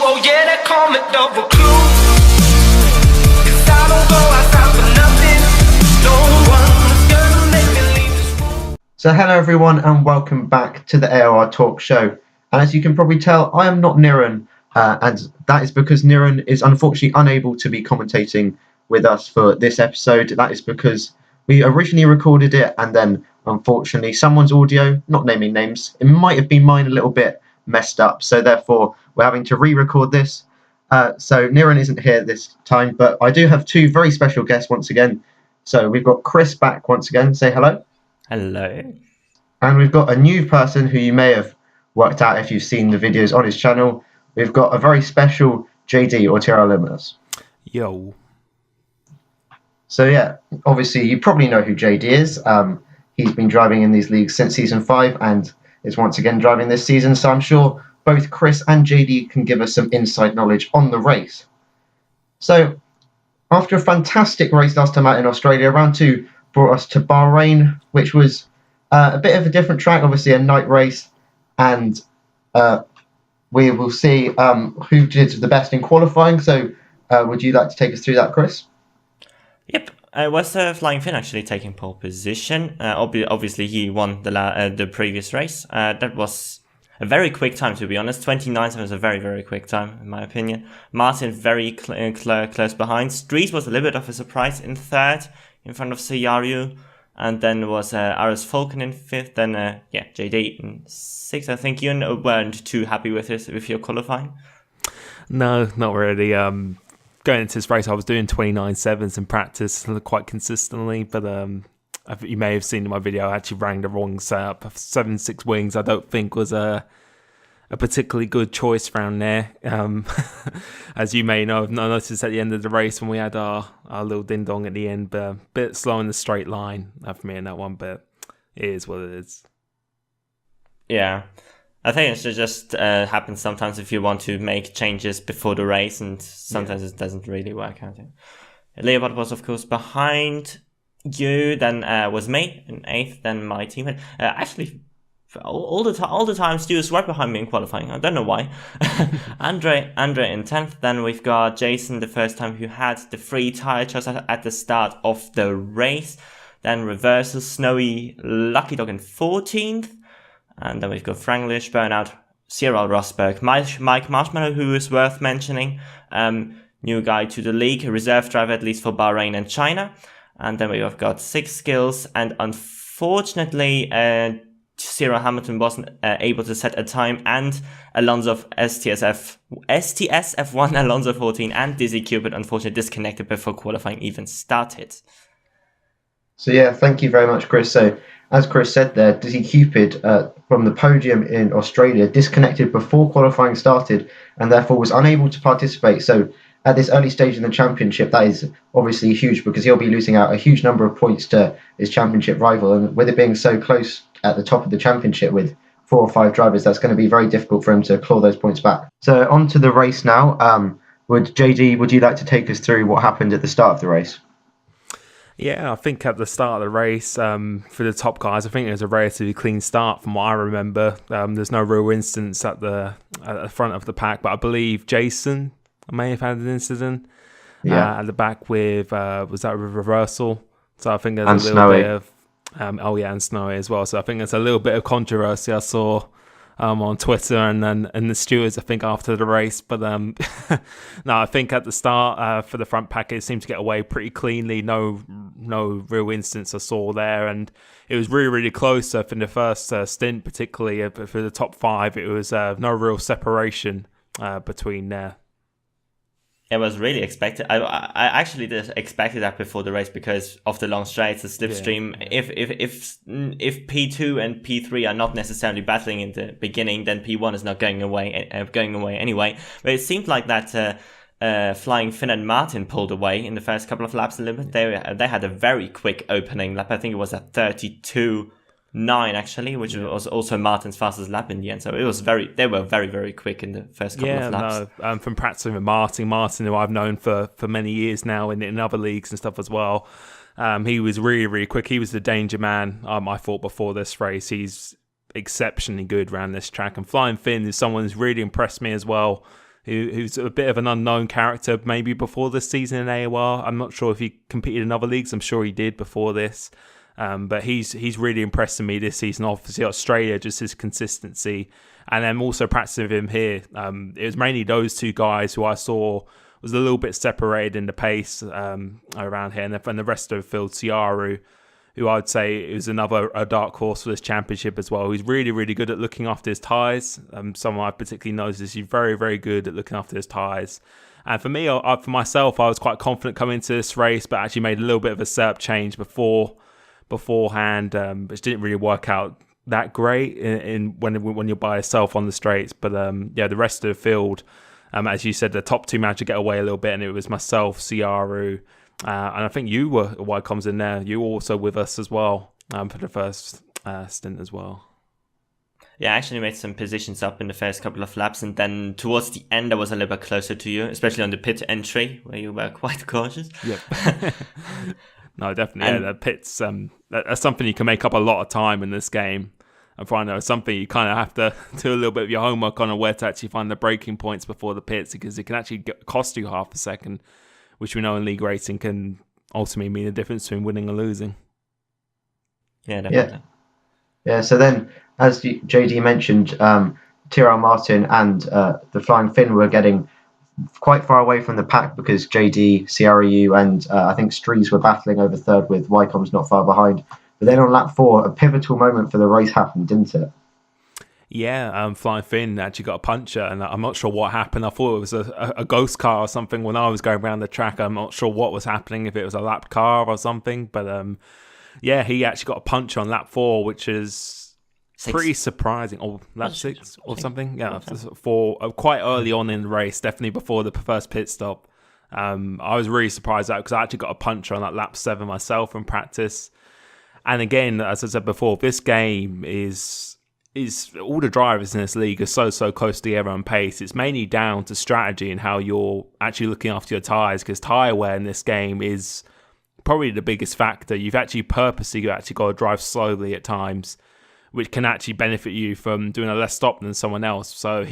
oh yeah, they call me double clue. 'Cause I don't go outside for nothing. No one's gonna make me leave this room. So hello everyone and welcome back to the AOR Talkshow. And as you can probably tell, I am not Niran, and that is because Niran is unfortunately unable to be commentating with us for this episode. That is because we originally recorded it and then unfortunately someone's audio, not naming names, it might have been mine, a little bit messed up. So therefore we're having to re-record this. So Niran isn't here this time, but I do have two very special guests once again. So we've got Chris back once again. Say hello. Hello. And we've got a new person who you may have worked out if you've seen the videos on his channel. We've got a very special JD or Tierra Limitless. Yo. So yeah, obviously you probably know who JD is. He's been driving in these leagues since season 5 and is once again driving this season. So I'm sure both Chris and JD can give us some inside knowledge on the race. So after a fantastic race last time out in Australia, round 2 brought us to Bahrain, which was a bit of a different track, obviously a night race, and we will see who did the best in qualifying. So would you like to take us through that, Chris? Yep. It was Flying Finn actually taking pole position. Obviously, he won the previous race. That was a very quick time, to be honest. 29 was a very, very quick time, in my opinion. Martin very close behind. Street was a little bit of a surprise in 3rd, in front of Sayaru. And then was Aris Falcon in 5th. Then, JD in 6th. I think you weren't too happy with your qualifying. No, not really. Going into this race, I was doing 29.7s in practice quite consistently, but you may have seen in my video, I actually rang the wrong setup. 7.6 wings, I don't think was a particularly good choice around there. As you may know, I've noticed at the end of the race when we had our little ding-dong at the end, but a bit slow in the straight line for me in that one, but it is what it is. Yeah. I think it just happens sometimes if you want to make changes before the race, and sometimes it doesn't really work out. Leopard was, of course, behind you, then was me in 8th, then my teammate. Actually, all the time, Stu is right behind me in qualifying. I don't know why. Andre in 10th, then we've got Jason, the first time who had the free tire choice at the start of the race. Then reversal, Snowy, Lucky Dog in 14th. And then we've got Franglish, Burnout, Cyril Rosberg, Mike Marshmallow, who is worth mentioning. New guy to the league, a reserve driver at least for Bahrain and China. And then we've got 6 skills. And unfortunately, Cyril Hamilton wasn't able to set a time. And Alonso of STSF1, Alonso 14, and Dizzy Cupid unfortunately disconnected before qualifying even started. So yeah, thank you very much, Chris. So as Chris said there, Dizzy Cupid from the podium in Australia disconnected before qualifying started and therefore was unable to participate. So at this early stage in the championship, that is obviously huge because he'll be losing out a huge number of points to his championship rival. And with it being so close at the top of the championship with 4 or 5 drivers, that's going to be very difficult for him to claw those points back. So on to the race now. Would you like to take us through what happened at the start of the race? Yeah, I think at the start of the race, for the top guys, I think it was a relatively clean start from what I remember. There's no real incidents at the front of the pack, but I believe Jason may have had an incident at the back with, was that a reversal? So I think there's a little bit of, and Snowy as well. So I think there's a little bit of controversy I saw on Twitter and the stewards, I think, after the race. But no, I think at the start for the front pack, it seemed to get away pretty cleanly. No real incidents I saw there, and it was really, really close. So for the first stint, particularly for the top 5, it was no real separation between there. It was really expected. I actually expected that before the race because of the long straights, the slipstream. Yeah. If P2 and P3 are not necessarily battling in the beginning, then P1 is not going away anyway. But it seemed like that Flying Finn and Martin pulled away in the first couple of laps a little bit. They had a very quick opening lap. I think it was at 32.9 actually, which was also Martin's fastest lap in the end. So they were very, very quick in the first couple of laps. No, from practicing with Martin, who I've known for many years now in other leagues and stuff as well. He was really, really quick. He was the danger man, I thought, before this race. He's exceptionally good around this track. And Flying Finn is someone who's really impressed me as well who's a bit of an unknown character maybe before this season in AOR. I'm not sure if he competed in other leagues. I'm sure he did before this. But he's really impressing me this season. Obviously, Australia, just his consistency. And I'm also practicing with him here. It was mainly those two guys who I saw was a little bit separated in the pace around here. And the rest of the field, Ciaru, who I would say is a dark horse for this championship as well. He's really, really good at looking after his tyres. Someone I particularly noticed, he's very, very good at looking after his tyres. And for me, for myself, I was quite confident coming into this race, but actually made a little bit of a setup change beforehand, which didn't really work out that great when you're by yourself on the straights. But the rest of the field, as you said, the top two managed to get away a little bit, and it was myself, Ciaru, and I think you were White Comes in there. You were also with us as well for the first stint as well. Yeah, I actually made some positions up in the first couple of laps, and then towards the end I was a little bit closer to you, especially on the pit entry where you were quite cautious. Yep. No, definitely. The pits, that's something you can make up a lot of time in this game. I find that it's something you kind of have to do a little bit of your homework on where to actually find the braking points before the pits, because it can actually cost you half a second, which we know in league racing can ultimately mean the difference between winning or losing. Yeah, definitely. Yeah. So then, as JD mentioned, Tyrrell Martin and the Flying Finn were getting quite far away from the pack because JD, CRU, and I think Strees were battling over third with Wycombe's not far behind. But then on lap 4, a pivotal moment for the race happened, didn't it? Yeah, Flying Finn actually got a puncture, and I'm not sure what happened. I thought it was a ghost car or something when I was going around the track. I'm not sure what was happening, if it was a lapped car or something. But yeah, he actually got a punch on lap 4, which is pretty surprising. Or lap 6 or something. Yeah, for quite early on in the race, definitely before the first pit stop. I was really surprised at it because I actually got a punch on that lap 7 myself in practice. And again, as I said before, this game is all the drivers in this league are so close together on pace. It's mainly down to strategy and how you're actually looking after your tyres, because tyre wear in this game is probably the biggest factor. You've actually got to drive slowly at times, which can actually benefit you from doing a less stop than someone else. So I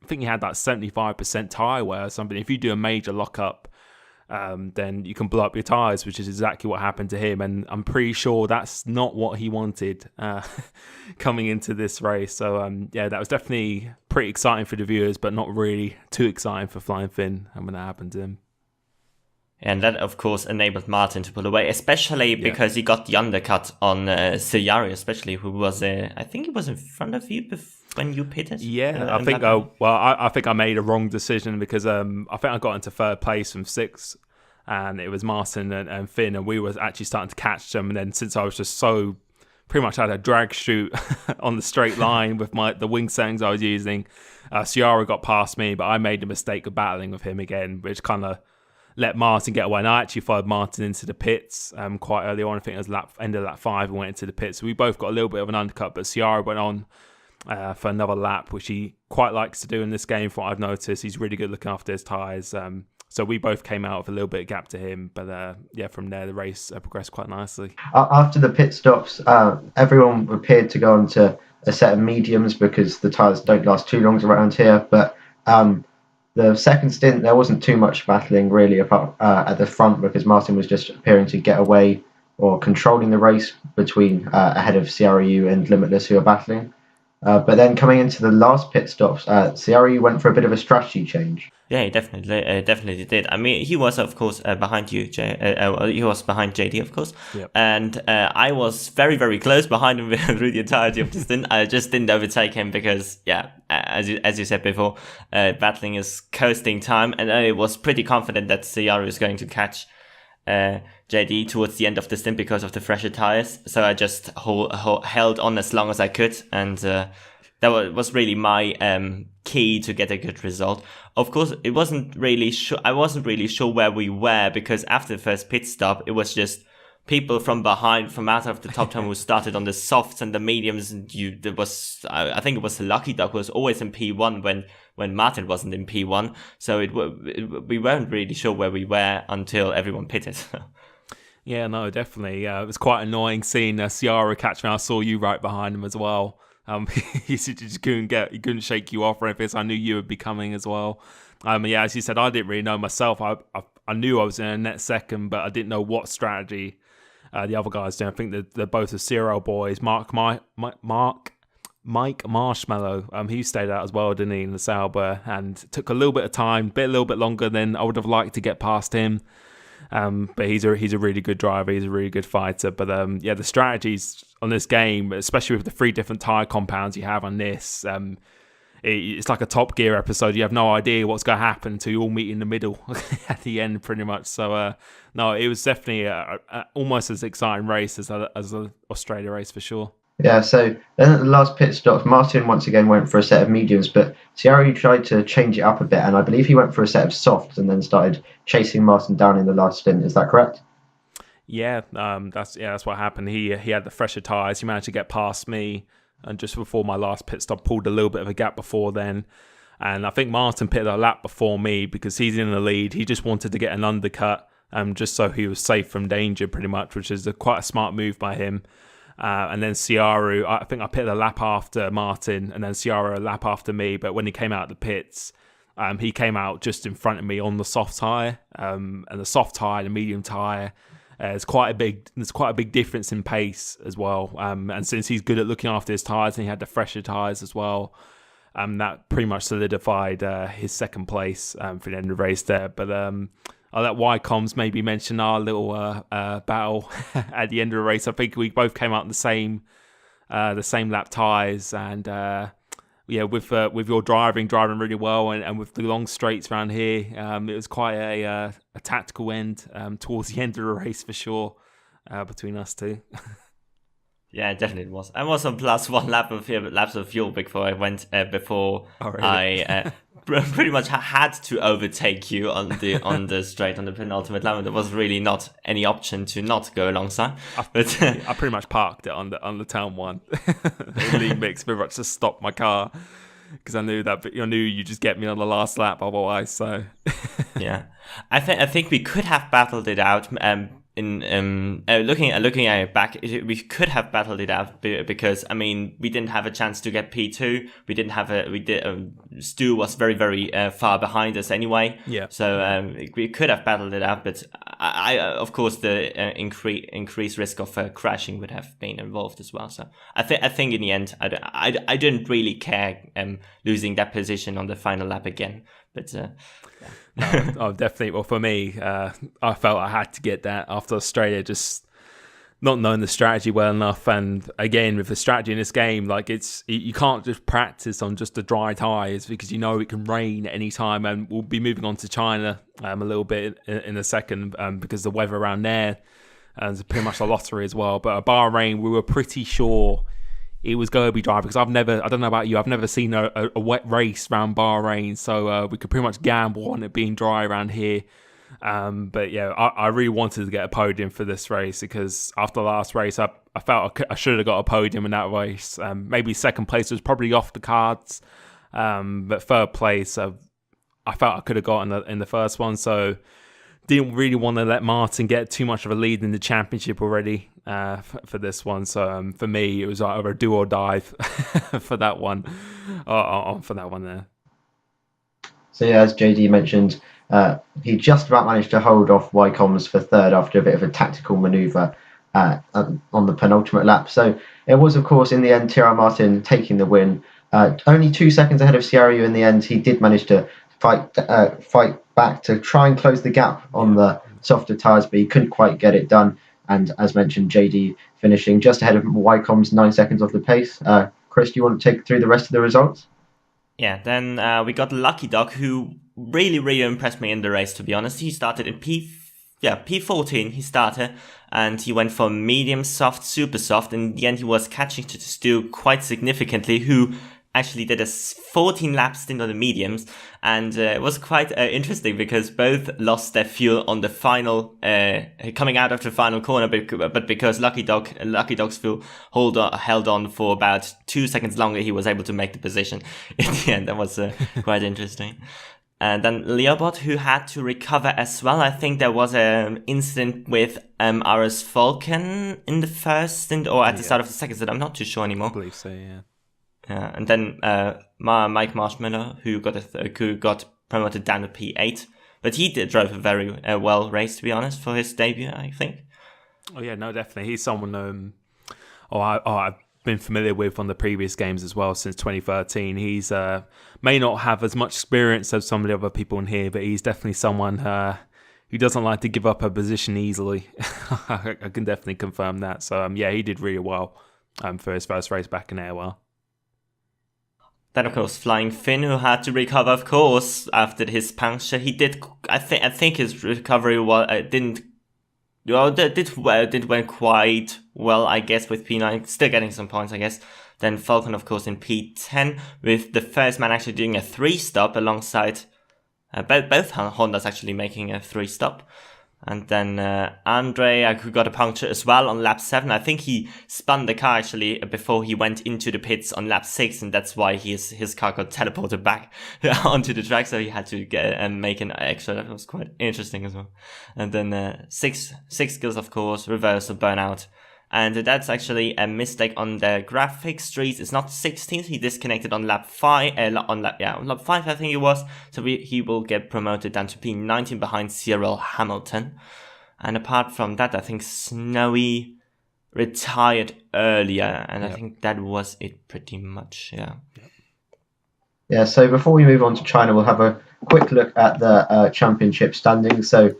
think he had that 75% tyre wear or something. If you do a major lockup, then you can blow up your tyres, which is exactly what happened to him. And I'm pretty sure that's not what he wanted coming into this race. So, that was definitely pretty exciting for the viewers, but not really too exciting for Flying Finn when that happened to him. And that, of course, enabled Martin to pull away, especially because he got the undercut on Sayari, especially, who was, I think he was in front of you when you pitted. Yeah, I think. I think I made a wrong decision because I think I got into third place from 6th, and it was Martin and Finn, and we were actually starting to catch them. And then since I was just pretty much had a drag shoot on the straight line with the wing settings I was using, Ciara got past me, but I made the mistake of battling with him again, which kind of let Martin get away. And I actually followed Martin into the pits quite early on. I think it was end of lap 5 and went into the pits. So we both got a little bit of an undercut, but Ciara went on for another lap, which he quite likes to do in this game, from what I've noticed. He's really good looking after his tyres. So we both came out with a little bit of gap to him. But from there, the race progressed quite nicely. After the pit stops, everyone appeared to go onto a set of mediums because the tyres don't last too long around here. But the second stint, there wasn't too much battling really apart at the front, because Martin was just appearing to get away or controlling the race between ahead of CRU and Limitless, who are battling. But then coming into the last pit stops, CRU went for a bit of a strategy change. Yeah, he definitely did. I mean, he was, of course, behind you, he was behind JD, of course. Yep. And I was very, very close behind him through the entirety of the stint. I just didn't overtake him because, as you said before, battling is coasting time. And I was pretty confident that CRU is going to catch JD towards the end of the stint because of the fresher tires. So I just held on as long as I could, and that was really my key to get a good result. Of course, I wasn't really sure where we were, because after the first pit stop, it was just people from behind, from out of the top 10 who started on the softs and the mediums. And I think it was the Lucky Dog who was always in P1 when Martin wasn't in P1. So we weren't really sure where we were until everyone pitted. Yeah, no, definitely. It was quite annoying seeing Ciara catch me. I saw you right behind him as well. He just he couldn't shake you off or anything. So I knew you would be coming as well. Yeah, as you said, I didn't really know myself. I knew I was in a net second, but I didn't know what strategy the other guys doing. I think they're both the Zero boys. Mike Marshmallow, he stayed out as well, didn't he, in the Sauber, and took a little bit of time, a little bit longer than I would have liked to get past him. But he's a really good driver. He's a really good fighter. But the strategies on this game, especially with the 3 different tyre compounds you have on this, it's like a Top Gear episode. You have no idea what's going to happen until you all meet in the middle at the end, pretty much. So no, it was definitely almost as exciting race as the Australia race for sure. Yeah, so then at the last pit stop, Martin once again went for a set of mediums, but Ciaru tried to change it up a bit, and I believe he went for a set of softs and then started chasing Martin down in the last stint. Is that correct? Yeah, that's what happened. He had the fresher tyres. He managed to get past me, and just before my last pit stop, pulled a little bit of a gap before then. And I think Martin pitted a lap before me because he's in the lead. He just wanted to get an undercut, just so he was safe from danger, pretty much, which is quite a smart move by him. And then Ciaru, I think I pitted a lap after Martin, and then Ciaru a lap after me. But when he came out of the pits, he came out just in front of me on the soft tyre, and the soft tyre and the medium tyre. There's quite a big difference in pace as well. And since he's good at looking after his tyres, and he had the fresher tyres as well, that pretty much solidified his second place for the end of the race there. But I'll let YComs maybe mention our little battle at the end of the race. I think we both came out in the same lap tyres, and with your driving really well, and with the long straights around here, it was quite a tactical end towards the end of the race for sure between us two. Yeah, definitely it was. I was on plus 1 laps of fuel before I went. I pretty much had to overtake you on the straight on the penultimate lap. There was really not any option to not go alongside. But I pretty much parked it on the town one. The lead mix pretty much just stopped my car because I knew that. But I knew you just get me on the last lap otherwise. So yeah, I think we could have battled it out. Looking at it back, we could have battled it out because we didn't have a chance to get P2. Stu was very very far behind us anyway. Yeah. So we could have battled it out, but I of course the increased risk of crashing would have been involved as well. So I think in the end I didn't really care losing that position on the final lap again. But No, definitely. Well, for me, I felt I had to get that after Australia, just not knowing the strategy well enough. And again, with the strategy in this game, like you can't just practice on just the dry tyres because it can rain at any time. And we'll be moving on to China a little bit in a second because the weather around there is pretty much a lottery as well. But at Bahrain, we were pretty sure it was going to be dry because I don't know about you, I've never seen a wet race around Bahrain, so we could pretty much gamble on it being dry around here. But yeah, I really wanted to get a podium for this race because after the last race, I felt I should have got a podium in that race. Maybe second place was probably off the cards, but third place, I felt I could have got in the first one, so didn't really want to let Martin get too much of a lead in the championship already for this one. So for me, it was either a do or die for that one. For that one there. So yeah, as JD mentioned, he just about managed to hold off YComs for third after a bit of a tactical manoeuvre on the penultimate lap. So it was, of course, in the end, Tyrrell Martin taking the win. Only 2 seconds ahead of Ciaru in the end. He did manage to fight back to try and close the gap on the softer tyres, but he couldn't quite get it done. And as mentioned, JD finishing just ahead of YComs, 9 seconds off the pace. Chris, do you want to take through the rest of the results? Yeah, then we got Lucky Dog, who really, really impressed me in the race, to be honest. He started in P14, he started, and he went from medium, soft, super soft. In the end, he was catching to Stu quite significantly, who actually did a 14 lap stint on the mediums, and it was quite interesting because both lost their fuel on the final coming out of the final corner, but because Lucky Dog's fuel held on for about 2 seconds longer, he was able to make the position in the end. That was quite interesting. And then Leobot, who had to recover as well. I think there was an incident with RS Falcon in the first stint or at the start of the second stint. I'm not too sure anymore. I believe so, yeah. Yeah, and then Mike Marshmallow, who got promoted down to P8, but he drove a very well race, to be honest, for his debut, I think. Oh yeah, no, definitely. He's someone I've been familiar with on the previous games as well since 2013. He's may not have as much experience as some of the other people in here, but he's definitely someone who doesn't like to give up a position easily. I can definitely confirm that. So yeah, he did really well for his first race back in AOR. Then, of course, Flying Finn, who had to recover, of course, after his puncture. He did. I think his recovery did went quite well, I guess, with P9, still getting some points, I guess. Then Falcon, of course, in P10, with the first man actually doing a 3-stop alongside both Hondas actually making a 3-stop. And then Andre, who got a puncture as well on lap 7. I think he spun the car actually before he went into the pits on lap 6, and that's why his car got teleported back onto the track. So he had to get and make an extra. That was quite interesting as well. And then six kills, of course, reversal burnout. And that's actually a mistake on the graphics trees. It's not 16th. He disconnected on lap 5. On lap 5, I think it was. So he will get promoted down to P19 behind Cyril Hamilton. And apart from that, I think Snowy retired earlier, and I think that was it pretty much. Yeah. Yeah. So before we move on to China, we'll have a quick look at the championship standings. So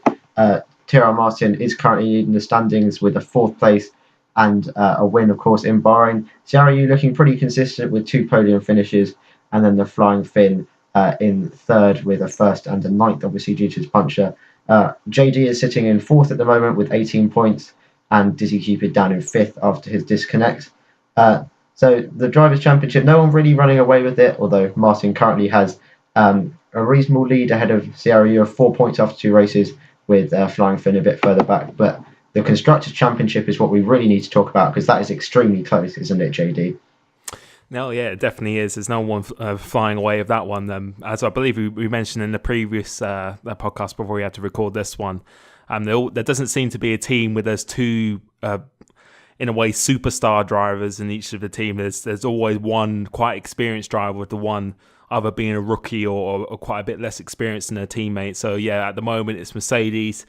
Tyrrell Martin is currently leading the standings with a 4th place. And a win, of course, in Bahrain. Ciara, you looking pretty consistent with 2 podium finishes, and then the Flying Finn in 3rd with a 1st and a 9th, obviously due to his puncture. JD is sitting in 4th at the moment with 18 points, and Dizzy Cupid down in 5th after his disconnect. So the Drivers' Championship, no one really running away with it, although Martin currently has a reasonable lead ahead of Ciara. You have 4 points after 2 races, with Flying Finn a bit further back, but the Constructors' Championship is what we really need to talk about, because that is extremely close, isn't it, JD? No, yeah, it definitely is. There's no one flying away with that one. As I believe we mentioned in the previous podcast before we had to record this one, there doesn't seem to be a team where there's 2, in a way, superstar drivers in each of the team. There's always one quite experienced driver, with the one either being a rookie or quite a bit less experienced than their teammate. So yeah, at the moment it's Mercedes,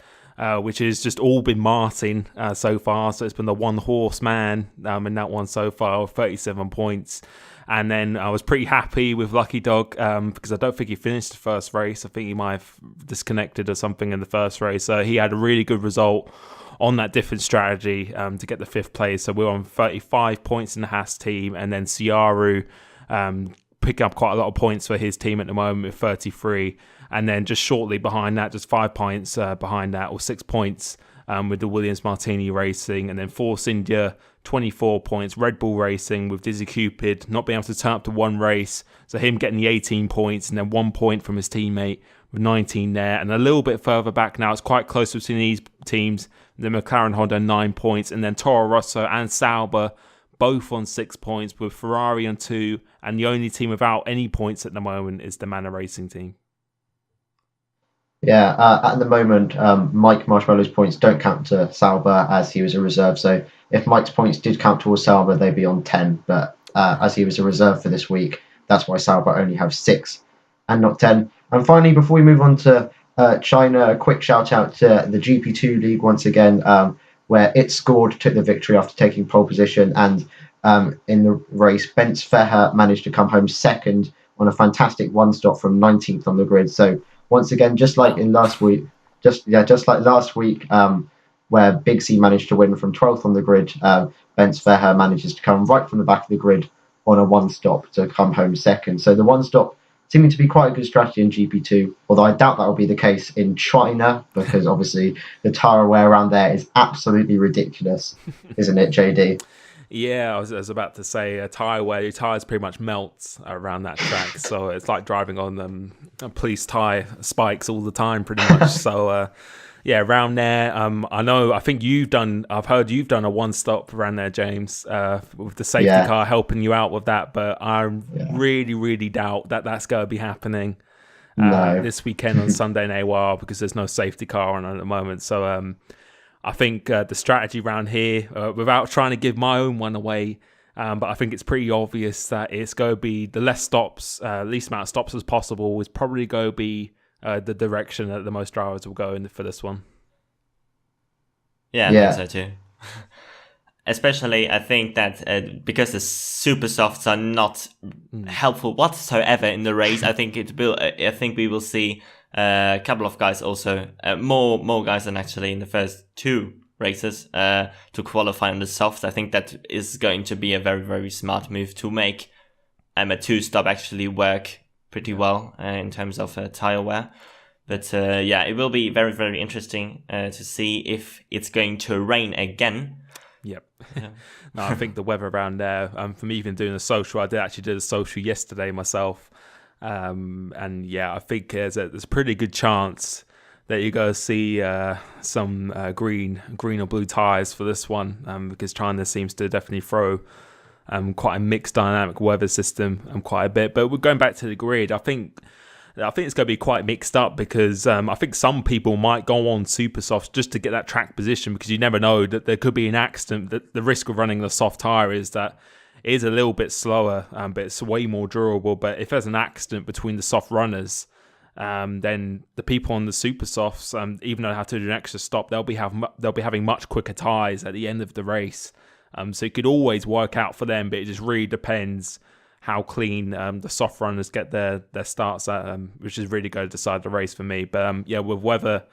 which has just all been Martin so far. So it's been the one horse man in that one so far, with 37 points. And then I was pretty happy with Lucky Dog because I don't think he finished the first race. I think he might have disconnected or something in the first race. So he had a really good result on that different strategy to get the 5th place. So we're on 35 points in the Haas team. And then Ciaru picking up quite a lot of points for his team at the moment with 33. And then just shortly behind that, just 5 points behind that, or 6 points with the Williams Martini Racing. And then Force India, 24 points. Red Bull Racing with Dizzy Cupid not being able to turn up to one race. So him getting the 18 points, and then 1 point from his teammate with 19 there. And a little bit further back now, it's quite close between these teams. The McLaren Honda, 9 points. And then Toro Rosso and Sauber both on 6 points, with Ferrari on 2. And the only team without any points at the moment is the Manor Racing team. Yeah, at the moment, Mike Marshmallow's points don't count to Sauber, as he was a reserve. So if Mike's points did count towards Sauber, they'd be on 10. But as he was a reserve for this week, that's why Sauber only have 6 and not 10. And finally, before we move on to China, a quick shout out to the GP2 League once again, where it scored, took the victory after taking pole position. And in the race, Bence Feher managed to come home second on a fantastic one stop from 19th on the grid. So once again, just like last week, where Big C managed to win from 12th on the grid, Bence Feher manages to come right from the back of the grid on a one stop to come home second. So the one stop seeming to be quite a good strategy in GP2, although I doubt that will be the case in China, because obviously the tyre wear around there is absolutely ridiculous, isn't it, JD? Yeah, I was about to say a tyre where your tyres pretty much melt around that track. So it's like driving on police tyre spikes all the time, pretty much. So yeah, around there, I've heard you've done a one-stop around there, James, with the safety car helping you out with that. But I really, really doubt that that's going to be happening this weekend on Sunday in AWR, because there's no safety car on at the moment. So I think the strategy around here, without trying to give my own one away, But I think it's pretty obvious that it's going to be the least amount of stops as possible is probably going to be the direction that the most drivers will go in for this one. Yeah, I think so too. Especially, I think that because the super softs are not helpful whatsoever in the race, I think we will see a couple of guys also, more guys than actually in the first two races to qualify on the softs. I think that is going to be a very, very smart move to make a two-stop actually work pretty well in terms of tire wear. But it will be very, very interesting to see if it's going to rain again. Yep. Yeah. No, I think the weather around there, from even doing a social, I did a social yesterday myself. And yeah, I think there's a pretty good chance that you're going to see some green or blue tyres for this one, because China seems to definitely throw quite a mixed dynamic weather system quite a bit. But we're going back to the grid. I think it's going to be quite mixed up because I think some people might go on super softs just to get that track position, because you never know that there could be an accident. That the risk of running the soft tyre is that it is a little bit slower, but it's way more durable. But if there's an accident between the soft runners, then the people on the super softs, even though they have to do an extra stop, they'll be having much quicker tyres at the end of the race. So it could always work out for them, but it just really depends how clean the soft runners get their starts at, which is really going to decide the race for me. But with weather,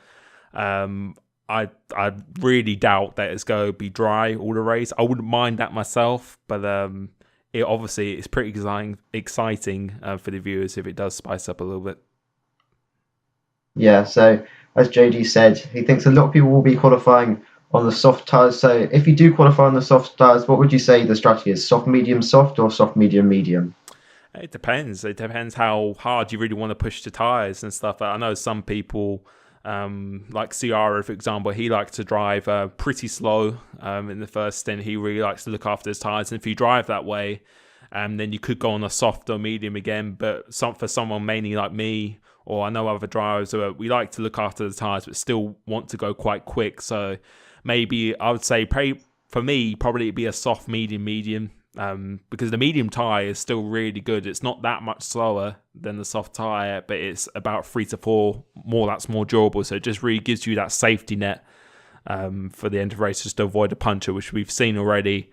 I really doubt that it's going to be dry all the race. I wouldn't mind that myself, but it obviously is pretty exciting for the viewers if it does spice up a little bit. Yeah, so as JD said, he thinks a lot of people will be qualifying on the soft tyres. So if you do qualify on the soft tyres, what would you say the strategy is? Soft, medium, soft, or soft, medium, medium? It depends. It depends how hard you really want to push the tyres and stuff. I know some people, like Ciara, for example, he likes to drive pretty slow in the first stint. He really likes to look after his tyres. And if you drive that way, then you could go on a soft or medium again. But for someone mainly like me, or I know other drivers, we like to look after the tyres but still want to go quite quick. So maybe I would say for me, probably it'd be a soft, medium, because the medium tyre is still really good. It's not that much slower than the soft tyre, but it's about 3 to 4 more. That's more durable. So it just really gives you that safety net for the end of the race, just to avoid a puncher, which we've seen already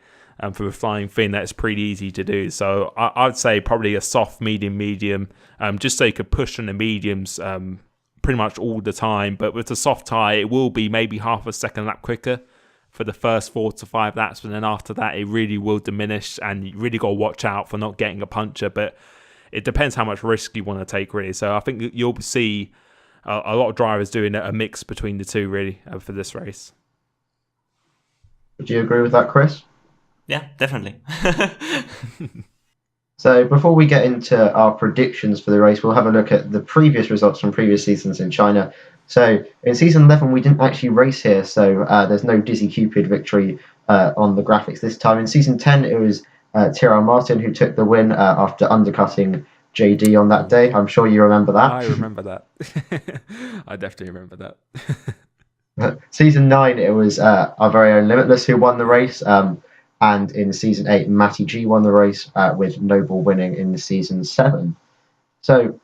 for the Flying Finn. That's pretty easy to do. So I'd say probably a soft, medium, just so you could push on the mediums pretty much all the time. But with the soft tyre, it will be maybe half a second lap quicker for the first 4 to 5 laps, but then after that it really will diminish, and you really got to watch out for not getting a puncher. But it depends how much risk you want to take, really. So I think you'll see a lot of drivers doing a mix between the two, really, for this race. Would you agree with that, Chris? Yeah, definitely. So before we get into our predictions for the race, we'll have a look at the previous results from previous seasons in China. So in season 11, we didn't actually race here, so there's no Dizzy Cupid victory on the graphics this time. In season 10, it was Tyrrell Martin who took the win after undercutting JD on that day. I'm sure you remember that. I remember that. I definitely remember that. Season 9, it was our very own Limitless who won the race. And in season 8, Matty G won the race, with Noble winning in season 7. So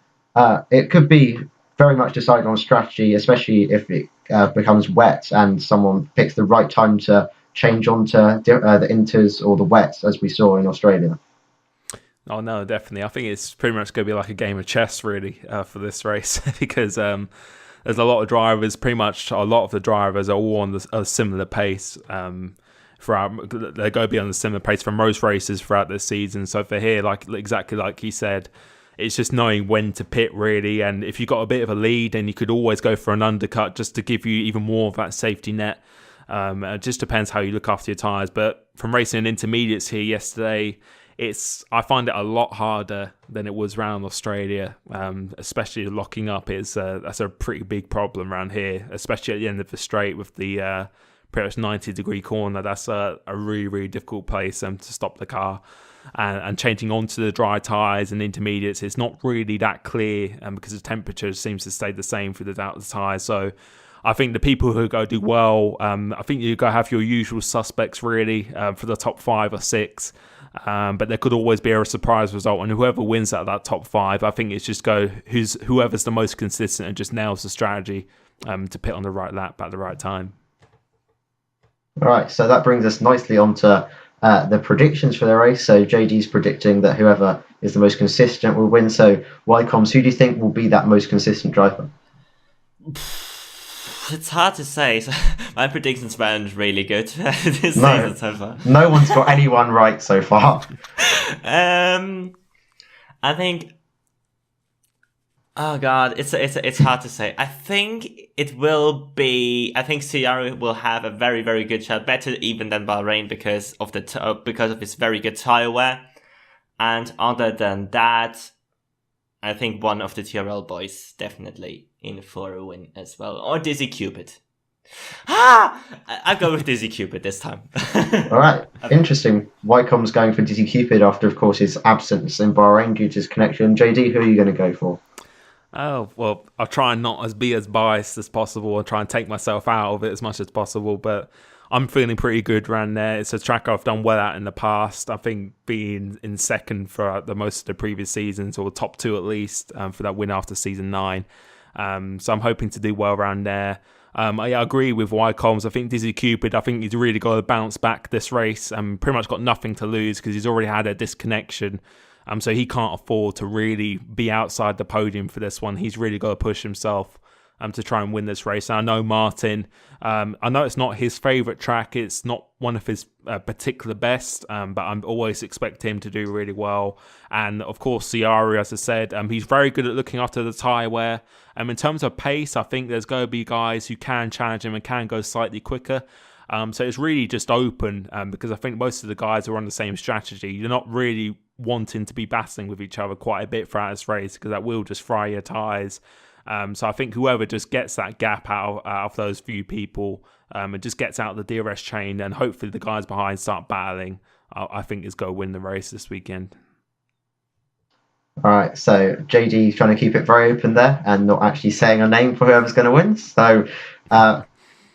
it could be very much decided on strategy, especially if it becomes wet and someone picks the right time to change onto the inters or the wets, as we saw in Australia. Oh, no, definitely. I think it's pretty much going to be like a game of chess, really, for this race, because there's a lot of drivers, pretty much a lot of the drivers are all on a similar pace. They're going to be on a similar pace for most races throughout this season. So for here, exactly like he said, it's just knowing when to pit, really. And if you've got a bit of a lead, then you could always go for an undercut just to give you even more of that safety net. It just depends how you look after your tyres. But from racing in intermediates here yesterday, I find it a lot harder than it was around Australia, especially locking up. That's a pretty big problem around here, especially at the end of the straight with the pretty much 90-degree corner. That's a really, really difficult place to stop the car. And changing onto the dry tyres and intermediates, it's not really that clear because the temperature seems to stay the same throughout the tyres. So I think the people who go do well, I think you go have your usual suspects really for the top 5 or 6. But there could always be a surprise result, and whoever wins out of that top 5, I think it's just whoever's the most consistent and just nails the strategy to pit on the right lap at the right time. All right, so that brings us nicely onto the predictions for the race. So JD's predicting that whoever is the most consistent will win. So Wycombs, who do you think will be that most consistent driver? It's hard to say. So my predictions weren't really good this season so far. No one's got anyone right so far. I think. Oh God, it's hard to say. I think it will be. I think Ciara will have a very, very good shot, better even than Bahrain because of his very good tire wear. And other than that, I think one of the TRL boys definitely in for a win as well, or Dizzy Cupid. I'll go with Dizzy Cupid this time. All right, interesting. Wycomb's going for Dizzy Cupid after, of course, his absence in Bahrain due to his connection. JD, who are you going to go for? Oh, well, I'll try and not be as biased as possible and try and take myself out of it as much as possible, but I'm feeling pretty good around there. It's a track I've done well at in the past. I think being in second for the most of the previous seasons, or top 2 at least, for that win after season 9. So I'm hoping to do well around there. I agree with Wycombs. I think Dizzy Cupid, I think he's really got to bounce back this race and pretty much got nothing to lose because he's already had a disconnection. So he can't afford to really be outside the podium for this one. He's really got to push himself to try and win this race. And I know Martin, I know it's not his favourite track. It's not one of his particular best, but I'm always expect him to do really well. And of course, Ciara, as I said, he's very good at looking after the tyre wear. In terms of pace, I think there's going to be guys who can challenge him and can go slightly quicker. So it's really just open because I think most of the guys are on the same strategy. You're not really wanting to be battling with each other quite a bit throughout this race because that will just fry your tyres. So I think whoever just gets that gap out of those few people and just gets out the DRS chain, and hopefully the guys behind start battling, I think is going to win the race this weekend. All right, so JD's trying to keep it very open there and not actually saying a name for whoever's going to win. So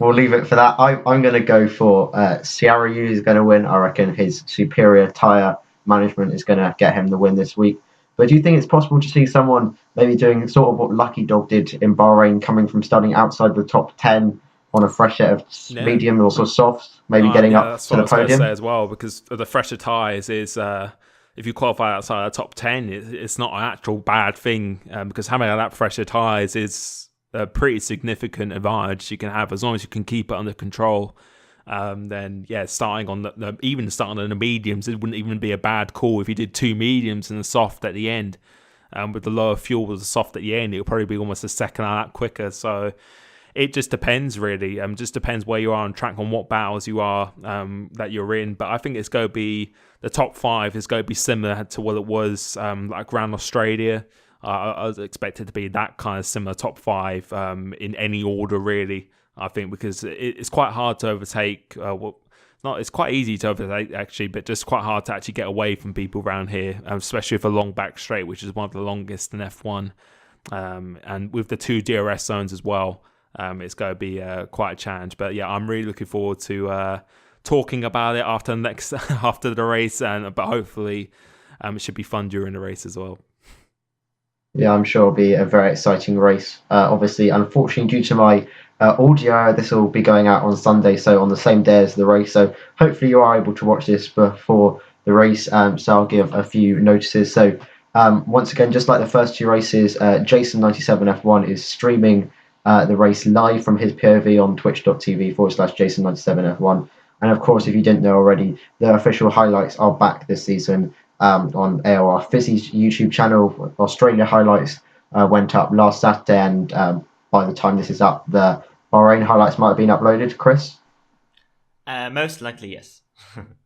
we'll leave it for that. I'm going to go for Ciara Yu is going to win. I reckon his superior tyre management is going to get him the win this week. But do you think it's possible to see someone maybe doing sort of what Lucky Dog did in Bahrain, coming from starting outside the top 10 on a fresh set of medium or sort of softs, maybe getting up to the podium? That's what I was going to say as well, because the fresher tyres is, if you qualify outside the top 10, it's not an actual bad thing, because having that fresher tyres is a pretty significant advantage you can have as long as you can keep it under control. Then starting on even starting on the mediums, it wouldn't even be a bad call if you did 2 mediums and a soft at the end. With the lower fuel with the soft at the end, it'll probably be almost a second lap quicker. So it just depends really. Just depends where you are on track, on what battles you are that you're in. But I think it's going to be the top 5 is going to be similar to what it was like around Australia. I was expected to be that kind of similar top 5 in any order really. I think because it's quite hard to overtake. It's quite easy to overtake actually, but just quite hard to actually get away from people around here, especially with a long back straight, which is one of the longest in F1. And with the 2 DRS zones as well, it's going to be quite a challenge. But yeah, I'm really looking forward to talking about it after the race, but hopefully it should be fun during the race as well. Yeah, I'm sure it'll be a very exciting race. Obviously, unfortunately, due to my audio, this will be going out on Sunday, so on the same day as the race. So hopefully you are able to watch this before the race. So I'll give a few notices. So once again, just like the first 2 races, Jason97F1 is streaming the race live from his POV on twitch.tv/Jason97F1. And of course, if you didn't know already, the official highlights are back this season on AOR Fizzy's YouTube channel. Australia highlights went up last Saturday, and by the time this is up, the Bahrain highlights might have been uploaded. Chris? Most likely, yes.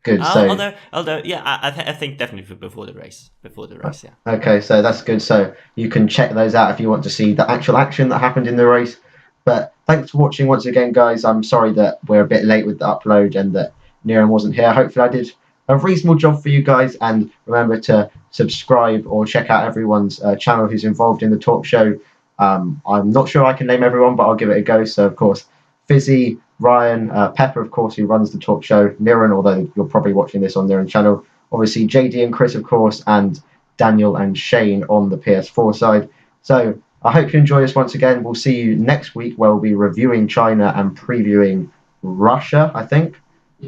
Good. Although, yeah, I think definitely before the race. Yeah. Okay, so that's good. So you can check those out if you want to see the actual action that happened in the race. But thanks for watching once again, guys. I'm sorry that we're a bit late with the upload and that Niran wasn't here. Hopefully I did a reasonable job for you guys, and remember to subscribe or check out everyone's channel who's involved in the talk show. I'm not sure I can name everyone, but I'll give it a go. So, of course, Fizzy, Ryan, Pepper, of course, who runs the talk show, Niran, although you're probably watching this on Niran's channel, obviously JD and Chris, of course, and Daniel and Shane on the PS4 side. So I hope you enjoy this once again. We'll see you next week where we'll be reviewing China and previewing Russia, I think.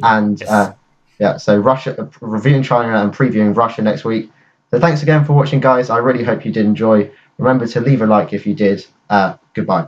And so Russia, reviewing China and previewing Russia next week. So thanks again for watching, guys. I really hope you did enjoy. Remember to leave a like if you did. Goodbye.